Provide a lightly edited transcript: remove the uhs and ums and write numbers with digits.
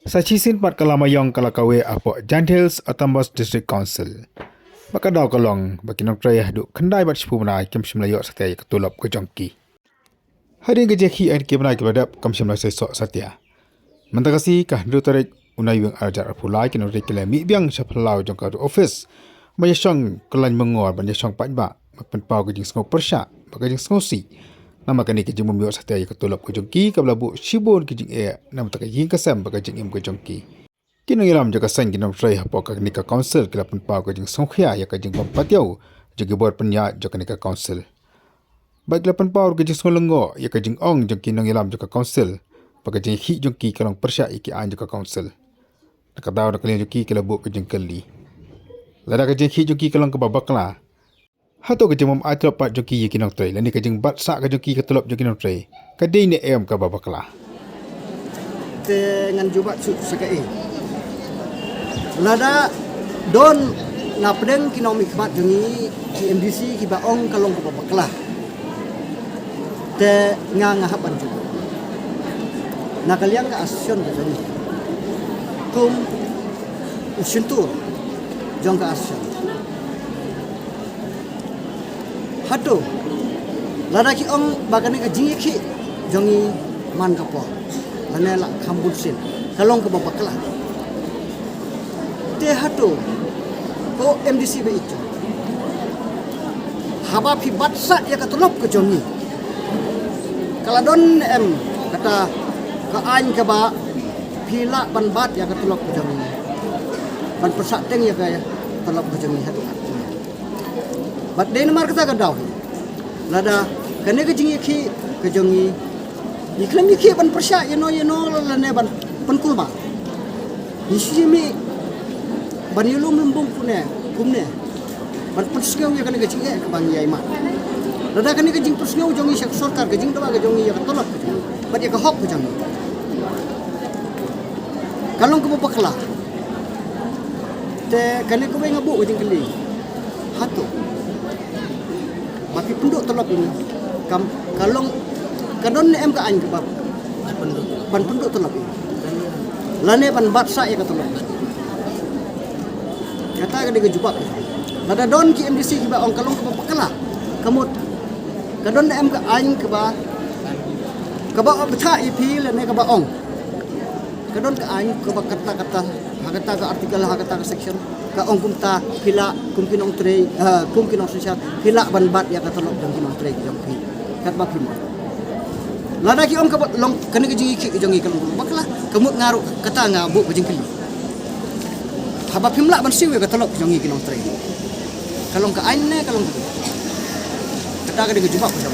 Sachisin pat kalamayong kalakawe apo Jandhils Autonomous District Council. Baka daw kalong bakinong trayah du kandai bat sipu menai kem simlayo satya ketulop ke jongki. Hari ngejeki air ke menai kebadap kem simlayo sesok satya. Mentakasi kah du tarik unai wing arjar pulai kinong rekile mi biang sapalau jongka du office. Mayasong kelan mengor banyasong patba makpenpau ke jing sengok persyak baka jing sengosi. Nama kani ke jing mumiok satya ketulop ke jongki kablabu sibun ke jing nama tak jing kasam baka jing im ke jongki. Kinong ilam jaga sang kinong tray hapo ka nika council kila penpau ka jing songkhia ya ka jing pampatiau jaga buat penya jaga nika council. Baik kila penpau ka jing songlongo ya ka jing ong jang kinong ilam jaga council baka jing hi jong ki kalong persya iki an jaga council. Nakadaw na kalin jong ki kila bu ka jing kali. Lada ka jing hi jong ki kalong ka babakla. Hato ka jing mam atlop pat jong ki ya kinong tray lani ka jing bat sa ka jong ki ka tulop jong kinong tray. Ka day ni em ka babakla. Dengan jubat sekai. Lada don ngapdeng kinong mikmat jengi ki MDC ki baong kalong ko babaklah. Te ngahapan juga. Nakaliang ka asyon ka jeni. Kum usintur jong ka asyon. Hato lada ki ong bagane ka jingi ki jongi man ka po. Lanela kambulsin kalong ke babaklah. Te hato ko MDC be itu. Haba pi batsa ya katulop ke jongi. Kaladon em kata ke ain ke ba pila ban bat ya katulop ke jongi. Ban persateng ya kaya tulop ke jongi hatu. Bat den mar kata gadau. Lada kane ke jingi ki ke jongi. Iklam iki ban persya you know lane ban penkulma. Isimi ban yulum lembung kumne. Ban persngau ya kan gajing ke bang yai mak. Lada kan gajing persngau jongi syak sarkar gajing dawa gajing ya tolak. Bat ya ka hok jang. Kalong ke babakla. Te kan ko ngabu gajing kali. Hatu. Baki penduk tolak ini. Kalong kadon em ka ain ke bab ban penduk telap lane ban batsa ya ka telap kata ka diga jubak lada don ki MDC ki ba ong kalong ke bakala kamut kadon em ka ain ke ba betha ipi lane ka ba ong kadon ka ain ke ba kata-kata hakata ka artikel hakata ka section ka ong kumta pila kum kinong tray kum kinong sosial pila ban bat ya ka telap dan kinong tray jong pi kat ba pimo lada ki ong ka long kan ke jingi ki jongi kalong bakla kamut ngaru kata ngabu ke jingkli haba pimla ban siwe ka tolok jongi ki long tray kalong ka ain ne kalong kata ka de jubak ko